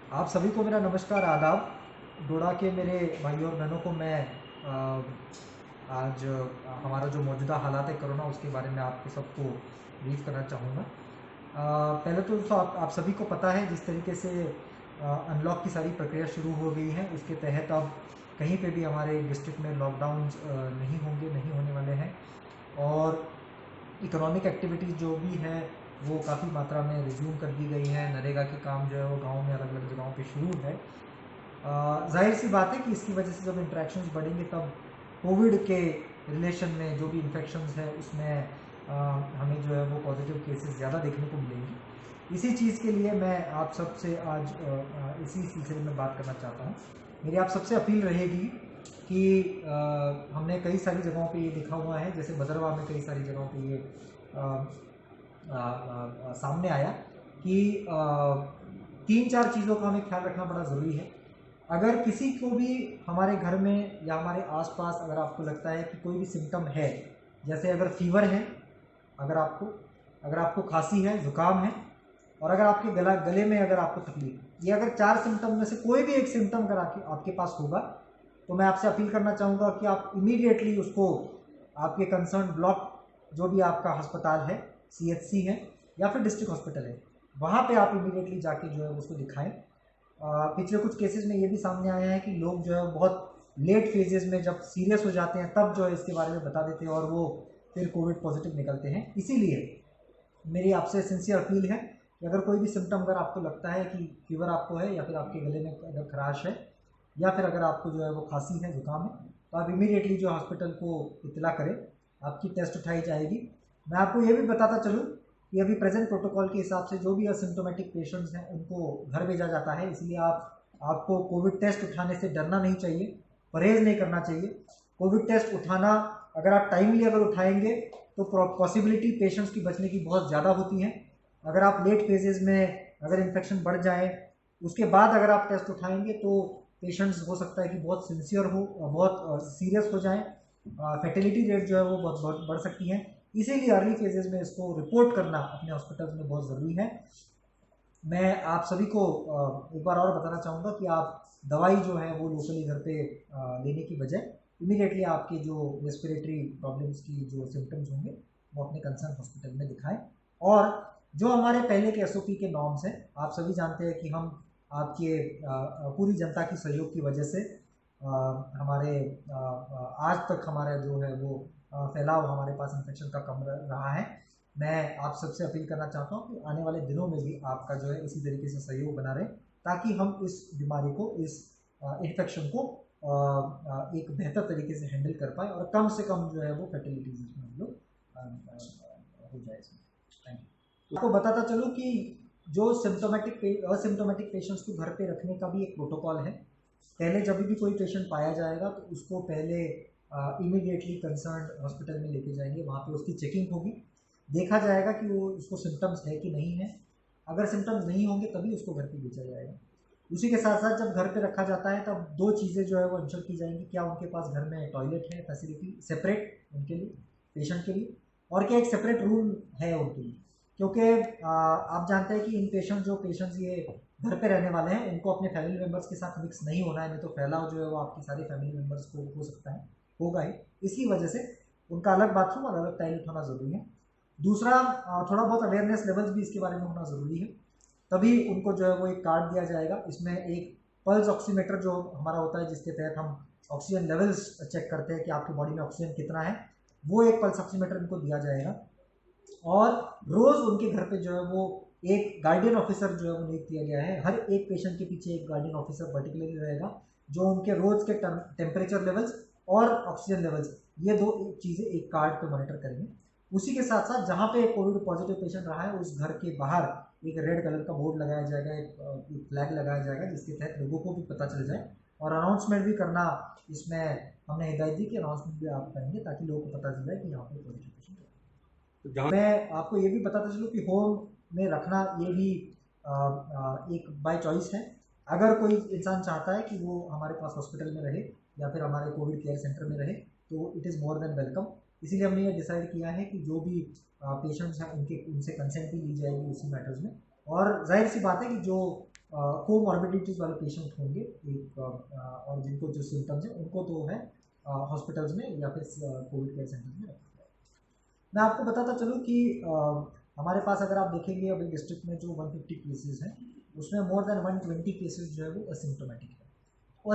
आप सभी को मेरा नमस्कार आदाब। डोडा के मेरे भाई और बहनों को मैं आज हमारा जो मौजूदा हालात है कोरोना उसके बारे में आपको सबको ब्रीफ करना चाहूँगा। पहले तो आप सभी को पता है जिस तरीके से अनलॉक की सारी प्रक्रिया शुरू हो गई है, उसके तहत अब कहीं पे भी हमारे डिस्ट्रिक्ट में लॉकडाउन्स नहीं होने वाले हैं। और इकोनॉमिक एक्टिविटीज़ जो भी है वो काफ़ी मात्रा में रिज्यूम कर दी गई है। नरेगा के काम जो है वो गाँव में अलग अलग जगहों पे शुरू है। जाहिर सी बात है कि इसकी वजह से जब इंट्रैक्शंस बढ़ेंगे तब कोविड के रिलेशन में जो भी इन्फेक्शंस है उसमें हमें जो है वो पॉजिटिव केसेस ज़्यादा देखने को मिलेंगी। इसी चीज़ के लिए मैं आप सबसे आज इसी सिलसिले में बात करना चाहता हूँ। मेरी आप सबसे अपील रहेगी कि हमने कई सारी जगहों पे ये देखा हुआ है, जैसे भद्रवाह में कई सारी जगहों पे ये सामने आया कि 3-4 चीज़ों का हमें ख्याल रखना बड़ा ज़रूरी है। अगर किसी को भी हमारे घर में या हमारे आसपास अगर आपको लगता है कि कोई भी सिम्टम है, जैसे अगर फीवर है, अगर आपको खांसी है, ज़ुकाम है, और अगर आपके गले में अगर आपको तकलीफ, ये अगर 4 सिम्टम में से कोई भी एक सिम्टम अगर आपके पास होगा, तो मैं आपसे अपील करना चाहूँगा कि आप इमीडिएटली उसको आपके कंसर्न ब्लॉक जो भी आपका अस्पताल है, CHC है या फिर डिस्ट्रिक्ट हॉस्पिटल है, वहाँ पे आप इमीडिएटली जाके जो है उसको दिखाएं। पिछले कुछ केसेस में ये भी सामने आया है कि लोग जो है बहुत लेट फेजेस में जब सीरियस हो जाते हैं तब जो है इसके बारे में बता देते हैं और वो फिर कोविड पॉजिटिव निकलते हैं। इसीलिए मेरी आपसे सिंसियर अपील है कि अगर कोई भी सिम्टम अगर आपको लगता है कि फीवर आपको है या फिर आपके गले में अगर खराश है या फिर अगर आपको जो है वो खांसी है, जुकाम है, तो आप इमीडिएटली जो हॉस्पिटल को इत्तला करें, आपकी टेस्ट उठाई जाएगी। मैं आपको ये भी बताता चलूँ कि अभी प्रेजेंट प्रोटोकॉल के हिसाब से जो भी असिम्टोमेटिक पेशेंट्स हैं उनको घर भेजा जाता है, इसलिए आपको कोविड टेस्ट उठाने से डरना नहीं चाहिए, परहेज़ नहीं करना चाहिए। कोविड टेस्ट उठाना अगर आप टाइमली अगर उठाएंगे तो पॉसिबिलिटी पेशेंट्स की बचने की बहुत ज़्यादा होती है। अगर आप लेट फेजेज़ में अगर इन्फेक्शन बढ़ जाए उसके बाद अगर आप टेस्ट उठाएंगे तो पेशेंट्स हो सकता है कि बहुत सिंसियर हो, बहुत सीरियस हो जाएं, फर्टिलिटी रेट जो है वो बहुत बढ़ सकती है। इसीलिए अर्ली फेजेस में इसको रिपोर्ट करना अपने हॉस्पिटल्स में बहुत ज़रूरी है। मैं आप सभी को एक बार और बताना चाहूँगा कि आप दवाई जो है वो लोकली घर पे लेने की बजाय इमीडिएटली आपके जो रेस्पिरेटरी प्रॉब्लम्स की जो सिम्टम्स होंगे वो अपने कंसर्न हॉस्पिटल में दिखाएं। और जो हमारे पहले के SOP के नॉर्म्स हैं, आप सभी जानते हैं कि हम आपके पूरी जनता की सहयोग की वजह से हमारे आज तक हमारा जो है वो फैलाव हमारे पास इन्फेक्शन का कम रहा है। मैं आप सबसे अपील करना चाहता हूँ कि आने वाले दिनों में भी आपका जो है इसी तरीके से सहयोग बना रहे, ताकि हम इस बीमारी को, इस इन्फेक्शन को एक बेहतर तरीके से हैंडल कर पाए और कम से कम जो है वो फर्टिलिटीज इसमें हम लोग हो जाए इसमें। Thank you. आपको बताता चलूँ कि जो असिम्टोमेटिक पेशेंट्स को घर पे रखने का भी एक प्रोटोकॉल है। पहले जब भी कोई पेशेंट पाया जाएगा तो उसको पहले इमीडिएटली कंसर्न हॉस्पिटल में लेके जाएंगे, वहाँ पे उसकी चेकिंग होगी, देखा जाएगा कि वो उसको सिम्टम्स है कि नहीं है। अगर सिम्टम्स नहीं होंगे तभी उसको घर पे भेजा जाएगा। उसी के साथ साथ जब घर पे रखा जाता है तब 2 चीज़ें जो है वो इंश्योर की जाएंगी, क्या उनके पास घर में टॉयलेट है, फैसिलिटी सेपरेट उनके लिए, पेशेंट के लिए, और क्या एक सेपरेट रूम है उनके लिए। क्योंकि आप जानते हैं कि इन पेशेंट्स ये घर पे रहने वाले हैं, उनको अपने फैमिली मेम्बर्स के साथ मिक्स नहीं होना है, नहीं तो फैलाव जो है वो आपकी सारी फैमिली मेम्बर्स को हो सकता है, होगा ही। इसी वजह से उनका अलग बाथरूम और अलग टॉयलेट होना ज़रूरी है। दूसरा, थोड़ा बहुत अवेयरनेस लेवल्स भी इसके बारे में होना ज़रूरी है। तभी उनको जो है वो एक कार्ड दिया जाएगा, इसमें एक पल्स ऑक्सीमीटर जो हमारा होता है जिसके तहत हम ऑक्सीजन लेवल्स चेक करते हैं कि आपकी बॉडी में ऑक्सीजन कितना है, वो एक पल्स ऑक्सीमीटर इनको दिया जाएगा। और रोज़ उनके घर पे जो है वो एक गार्डियन ऑफिसर जो है वो नियुक्त किया गया है। हर एक पेशेंट के पीछे एक गार्डियन ऑफिसर पर्टिकुलरली रहेगा जो उनके रोज़ के टेम्परेचर लेवल्स और ऑक्सीजन लेवल्स, ये 2 चीज़ें एक कार्ड पे मॉनिटर करेंगे। उसी के साथ साथ जहाँ पे कोविड पॉजिटिव पेशेंट रहा है उस घर के बाहर एक रेड कलर का बोर्ड लगाया जाएगा, एक फ्लैग लगाया जाएगा जिसके तहत लोगों को भी पता चल जाए। और अनाउंसमेंट भी करना, इसमें हमने हिदायत दी कि अनाउंसमेंट भी आप करेंगे ताकि लोगों को पता चल जाए कि यहाँ पे पॉजिटिव पेशेंट है। मैं आपको ये भी बताता चलूँ कि होम में रखना ये भी एक बाय चॉइस है। अगर कोई इंसान चाहता है कि वो हमारे पास हॉस्पिटल में रहे या फिर हमारे कोविड केयर सेंटर में रहे तो it is more than welcome. इसीलिए हमने ये डिसाइड किया है कि जो भी पेशेंट्स हैं उनसे कंसेंट भी ली जाएगी उसी मैटर्स में। और जाहिर सी बात है कि जो कोमॉर्बिडिटीज़ वाले पेशेंट होंगे एक और जिनको जो सिम्टम्स हैं उनको तो है हॉस्पिटल्स में या फिर कोविड केयर सेंटर्स में रखा गया है। मैं आपको बताता चलूँ कि हमारे पास अगर आप देखेंगे अभी डिस्ट्रिक्ट में जो 150 केसेस हैं उसमें मोर देन 120 केसेस जो है वो असिम्टोमेटिक है।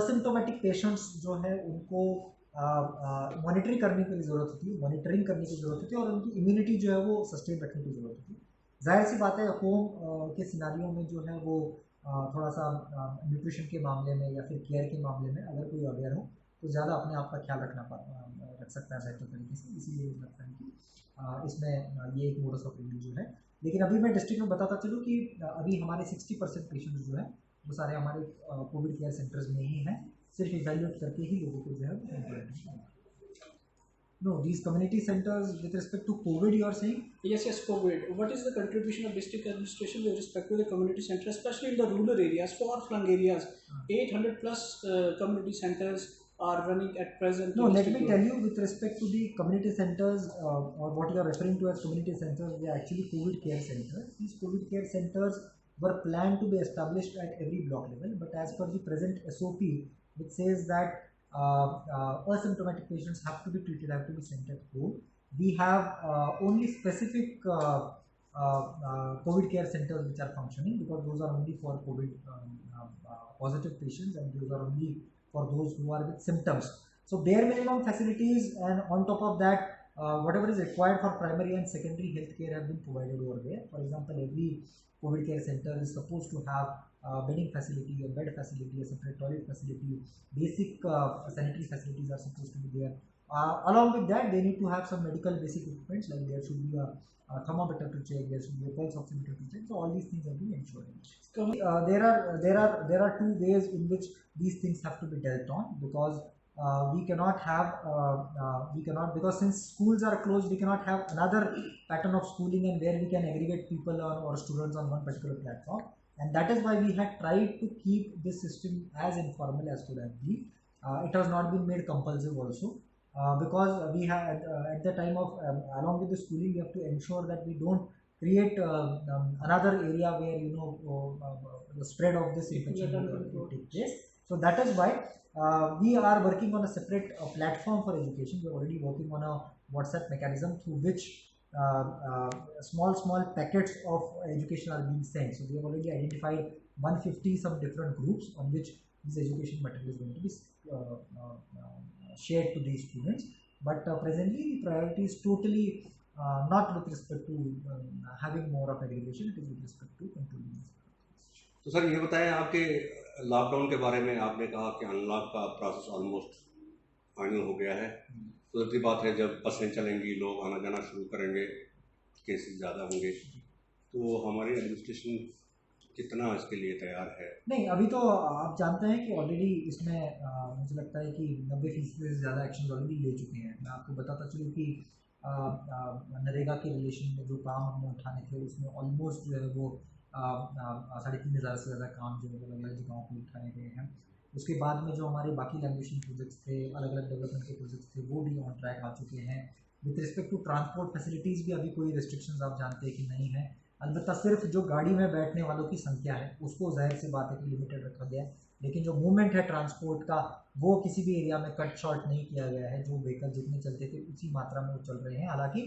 असिम्टोमेटिक पेशेंट्स जो है उनको मॉनिटरिंग करने की ज़रूरत होती है, मॉनिटरिंग करने की ज़रूरत होती है और उनकी इम्यूनिटी जो है वो सस्टेन रखने की ज़रूरत होती है। जाहिर सी बात है होम के सिनारियों में जो है वो थोड़ा सा न्यूट्रिशन के मामले में या फिर केयर के मामले में अगर कोई अवेयर हो तो ज़्यादा अपने आप का ख्याल रख सकता है बेहतर तरीके से। इसीलिए मुझे लगता है कि इसमें ये एक मोडस ऑपरेंडी जो है। लेकिन अभी मैं डिस्ट्रिक्ट में बताता चलूँ कि अभी हमारे 60% पेशेंट जो है वो सारे हमारे कोविड केयर सेंटर्स में ही हैं, सिर्फ इवैल्यूएट करके ही लोगों को जो है वो No, these community centers with respect to COVID you are saying? Yes, yes, COVID. What is the contribution of district administration with respect to the community center, especially in the rural areas, far-flung areas? 800 plus community centers are running at present. No, let me tell you with respect to the community centers or what you are referring to as community centers, they are actually COVID care centers. These COVID care centers were planned to be established at every block level, but as per the present SOP, which says that asymptomatic patients have to be treated, have to be sent at home. We have only specific COVID care centers which are functioning because those are only for COVID positive patients and those are only for those who are with symptoms. So bare minimum facilities and on top of that whatever is required for primary and secondary health care have been provided over there. For example, every COVID care center is supposed to have bedding facility, a bed facility, a separate toilet facility, basic sanitary facilities are supposed to be there. Along with that, they need to have some medical basic equipment, like there should be a thermometer to check, there should be a pulse oximeter to check. So all these things have been ensured. There are two ways in which these things have to be dealt on because we cannot because since schools are closed, we cannot have another pattern of schooling and where we can aggregate people or students on one particular platform. And that is why we had tried to keep this system as informal as could have been. It has not been made compulsive also because we had at the time of along with the schooling, we have to ensure that we don't create another area where the spread of this infection will take place. So that is why we are working on a separate platform for education. We are already working on a WhatsApp mechanism through which small packets of education are being sent. So we have already identified 150 some different groups on which this education material is going to be shared to these students. But presently the priority is totally not with respect to having more of aggregation, it is with respect to controlling this. तो sir ये बताएं, आपके lockdown के बारे में आपने कहा कि अनलॉक का प्रोसेस ऑलमोस्ट फाइनल हो गया है। तो दूसरी बात है, जब बसें चलेंगी, लोग आना जाना शुरू करेंगे, केसेस ज़्यादा होंगे, तो हमारी एडमिनिस्ट्रेशन कितना इसके लिए तैयार है? नहीं, अभी तो आप जानते हैं कि ऑलरेडी इसमें मुझे लगता है कि 90% से ज़्यादा एक्शन ऑलरेडी ले चुके हैं। मैं आपको बताता चलूँ कि नरेगा के रिलेशन में जो काम हमने उठाने थे उसमें ऑलमोस्ट जो है वो 3,500 से ज़्यादा काम जो है वो अलग अलग जगहों पर उठाए गए हैं। उसके बाद में जो हमारे बाकी लैंग्वेजिंग प्रोजेक्ट्स थे, अलग अलग डेवलपमेंट के प्रोजेक्ट्स थे, वो भी ऑन ट्रैक आ चुके हैं। With respect to transport facilities भी अभी कोई रिस्ट्रिक्शंस आप जानते हैं कि नहीं है। अलबत्ता सिर्फ जो गाड़ी में बैठने वालों की संख्या है उसको जाहिर सी बात है कि लिमिटेड रखा गया है, लेकिन जो मूवमेंट है ट्रांसपोर्ट का वो किसी भी एरिया में कट शॉर्ट नहीं किया गया है। जो व्हीकल जितने चलते थे उसी मात्रा में वो चल रहे हैं। हालांकि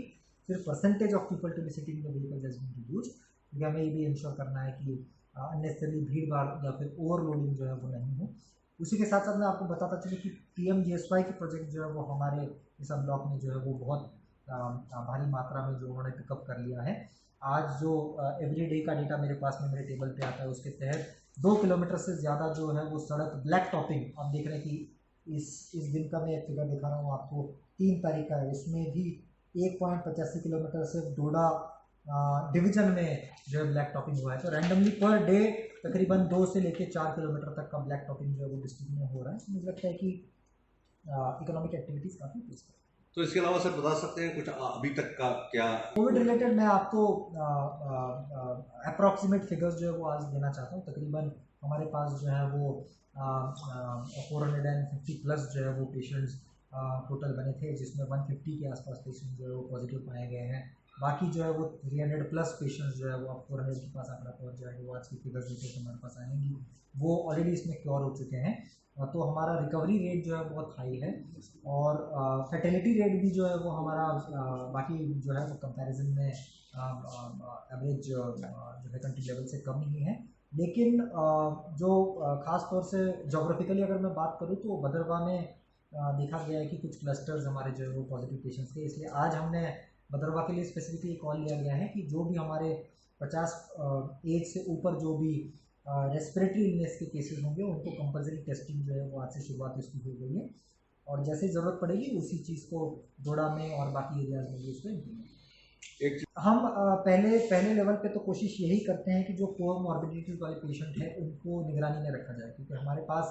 सिर्फ percentage of people to be sitting the vehicle has been reduced, क्योंकि हमें ये भी इंश्योर करना है कि अननेसेसरी भीड़ भाड़ या फिर ओवरलोडिंग जो है वो नहीं हो। उसी के साथ साथ मैं आपको बताता चलूँ कि PMGSY के प्रोजेक्ट जो है वो हमारे इस ब्लॉक में जो है वो बहुत भारी मात्रा में जो उन्होंने पिकअप कर लिया है। आज जो एवरी डे का डेटा मेरे पास में मेरे टेबल पे आता है उसके तहत 2 किलोमीटर से ज़्यादा जो है वो सड़क ब्लैक टॉपिंग, आप देख रहे हैं कि इस दिन का मैं एक फिगर दिखा रहा हूँ आपको, 3 तारीख का है, उसमें भी 1.85 किलोमीटर से डोडा डिवीजन में जो है ब्लैक टॉपिंग हुआ है। तो रैंडमली पर डे तकरीबन 2 से लेकर 4 किलोमीटर तक का ब्लैक टॉपिंग जो है वो डिस्ट्रिक्ट में हो रहा है। मुझे लगता है कि इकोनॉमिक एक्टिविटीज़ काफ़ी तेज है। तो इसके अलावा सर बता सकते हैं कुछ अभी तक का क्या कोविड रिलेटेड? मैं आपको अप्रॉक्सीमेट फिगर्स जो है वो आज देना चाहता हूँ। तकरीबन हमारे पास जो है वो 450 प्लस जो है वो पेशेंट्स टोटल बने थे, जिसमें 150 के आसपास पेशेंट जो है वो पॉजिटिव पाए गए हैं। बाकी जो है वो 300 प्लस पेशेंट्स जो है वो आप 400 के पास आंकड़ा पहुँच जाएंगे, वो आज की फिगर्स लेकर हमारे पास आएंगी, वो ऑलरेडी इसमें क्योर हो चुके हैं। तो हमारा रिकवरी रेट जो है बहुत हाई है, और फर्टिलिटी रेट भी जो है वो हमारा बाकी जो है वो कंपैरिजन में एवरेज जो है कंट्री लेवल से कम ही है। लेकिन जो ख़ास तौर से जोग्राफिकली अगर मैं बात करूँ तो भद्रवाह में देखा गया है कि कुछ क्लस्टर्स हमारे जो है वो पॉजिटिव पेशेंट्स के, इसलिए आज हमने भद्रवाह के लिए स्पेसिफिकली कॉल लिया गया है कि जो भी हमारे 50 एज से ऊपर जो भी रेस्पिरेटरी इलनेस के केसेस होंगे उनको कंपलसरी टेस्टिंग जो है वो आज से शुरुआत इसकी हो गई है, और जैसे ज़रूरत पड़ेगी उसी चीज़ को जोड़ा में और बाकी एरियाज में भी इसको इम्प्लीमेंट। हम पहले लेवल पे तो कोशिश यही करते हैं कि जो कोमॉर्बिडिटी वाले पेशेंट हैं उनको निगरानी में रखा जाए, क्योंकि हमारे पास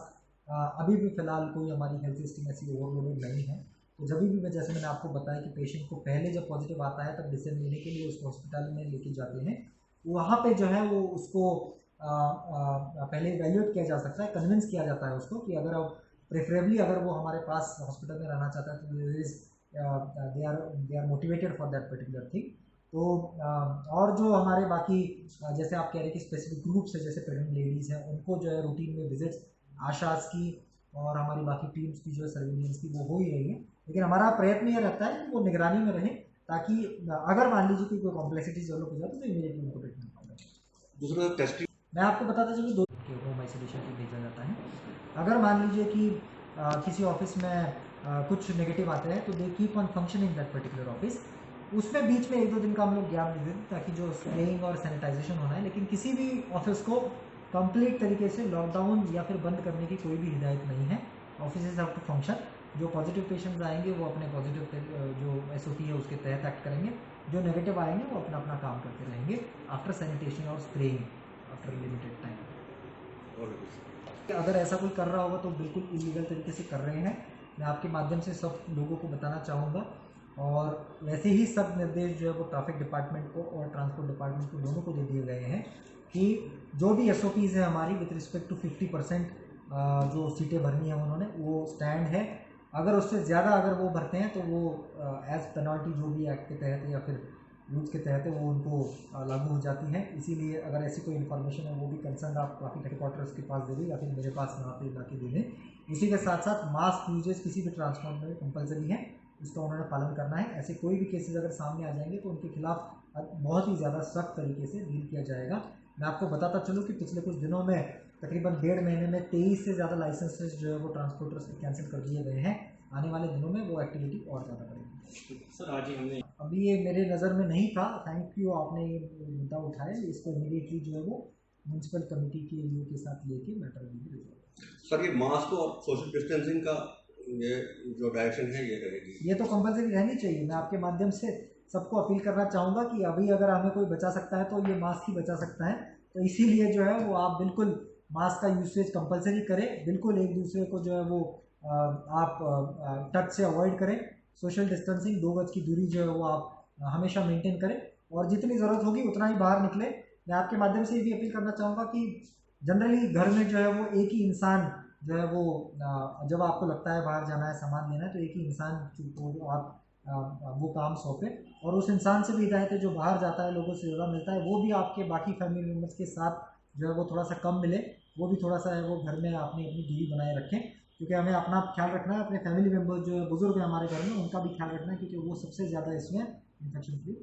अभी भी फ़िलहाल कोई हमारी हेल्थ सिस्टम ऐसी ओवरलोडेड नहीं है। तो जब भी जैसे मैंने आपको बताया कि पेशेंट को पहले जब पॉजिटिव आता है तब डिसीजन लेने के लिए उसको हॉस्पिटल में लेके जाते हैं, वहाँ पे जो है वो उसको पहले इवैल्यूएट किया जा सकता है, कन्विंस किया जाता है उसको कि अगर अब प्रेफरेबली अगर वो हमारे पास हॉस्पिटल में रहना चाहता है तो they are motivated for that particular thing. तो और जो हमारे बाकी जैसे आप कह रहे हैं कि स्पेसिफिक ग्रुप्स है, जैसे प्रेग्नेंट लेडीज़ हैं, उनको जो है रूटीन में विजिट्स आशास की और हमारी बाकी टीम्स की जो है सर्विलेंस की वो हो ही रही है, लेकिन हमारा प्रयत्न ये रहता है कि वो निगरानी में रहे, ताकि अगर मान लीजिए कि कोई कॉम्प्लेक्सिटीज डेवलप हो जाए तो इमीडिएटली उनको ट्रीटमेंट पाएगा। दूसरा टेस्टिंग मैं आपको बताता चलूँ, 2 के होम आइसोलेशन पे भेजा जाता है। अगर मान लीजिए कि किसी ऑफिस में कुछ नेगेटिव आते हैं तो they keep on functioning that particular office, उसमें बीच में 1-2 दिन का हम लोग गैप दे देते ताकि जो स्प्रेइंग और सैनिटाइजेशन होना है, लेकिन किसी भी ऑफिस को कंप्लीट तरीके से लॉकडाउन या फिर बंद करने की कोई भी हिदायत नहीं है। Office have to function. जो पॉजिटिव पेशेंट्स आएंगे वो अपने पॉजिटिव जो SOP है उसके तहत एक्ट करेंगे, जो नेगेटिव आएंगे वो अपना अपना काम करते रहेंगे आफ्टर सैनिटेशन और स्प्रेइंग आफ्टर लिमिटेड टाइम। अगर ऐसा कोई कर रहा होगा तो बिल्कुल इलीगल तरीके से कर रहे हैं, मैं आपके माध्यम से सब लोगों को बताना चाहूँगा। और वैसे ही सब निर्देश जो है वो ट्रैफिक डिपार्टमेंट को और ट्रांसपोर्ट डिपार्टमेंट को दोनों को दे दिए गए हैं कि जो भी SOPs है हमारी विद रिस्पेक्ट टू 50% जो सीटें भरनी है उन्होंने वो स्टैंड है। अगर उससे ज़्यादा अगर वो भरते हैं तो वो एज पेनल्टी जो भी एक्ट के तहत या फिर रूल्स के तहत है वो उनको लागू हो जाती है। इसीलिए अगर ऐसी कोई इन्फॉर्मेशन है वो भी कंसर्न आप ट्रैफिक हेडक्वार्टर्स के पास दे दें या फिर मेरे पास यहाँ पे ला के दे दें। उसी के साथ साथ मास्क यूजेस किसी भी ट्रांसपोर्ट में कंपलसरी है, इसका उन्होंने पालन करना है। ऐसे कोई भी केसेस अगर सामने आ जाएंगे तो उनके खिलाफ बहुत ही ज़्यादा सख्त तरीके से डील किया जाएगा। मैं आपको बताता चलूँ कि पिछले कुछ दिनों में तकरीबन 1.5 महीने में 23 से ज़्यादा लाइसेंसेस जो है वो ट्रांसपोर्टर्स के कैंसिल कर दिए गए हैं। आने वाले दिनों में वो एक्टिविटी और ज़्यादा बढ़ेगी। सर आज ही हमने अभी ये मेरे नज़र में नहीं था, थैंक यू आपने ये मुद्दा उठाया। इसको इमीडिएटली जो है वो म्यूनसिपल कमेटी के साथ लेके मैटर भी रिजॉल्व। सर ये मास्क और सोशल डिस्टेंसिंग का ये जो डायरेक्शन है ये रहेगी, ये तो कंपलसरी रहनी चाहिए। मैं आपके माध्यम से सबको अपील करना चाहूँगा कि अभी अगर हमें कोई बचा सकता है तो ये मास्क ही बचा सकता है। तो इसीलिए जो है वो आप बिल्कुल मास्क का यूसेज कंपलसरी करें, बिल्कुल एक दूसरे को जो है वो आप टच से अवॉइड करें, सोशल डिस्टेंसिंग 2 गज की दूरी जो है वो आप हमेशा मेंटेन करें, और जितनी ज़रूरत होगी उतना ही बाहर निकले। मैं आपके माध्यम से ये भी अपील करना चाहूँगा कि जनरली घर में जो है वो एक ही इंसान जो है वो जब आपको लगता है बाहर जाना है सामान लेना है तो एक ही इंसान को आप वो काम सौंपें, और उस इंसान से भी हिदायत है जो बाहर जाता है लोगों से ज़्यादा मिलता है वो भी आपके बाकी फैमिली मेम्बर्स के साथ जो है वो थोड़ा सा कम मिले, वो भी थोड़ा सा है वो घर में अपनी दूरी बनाए रखें, क्योंकि हमें अपना ख्याल रखना है। अपने फैमिली मेम्बर्स जो बुजुर्ग हैं हमारे घर में उनका भी ख्याल रखना है, क्योंकि वो सबसे ज़्यादा इसमें इन्फेक्शन फ्री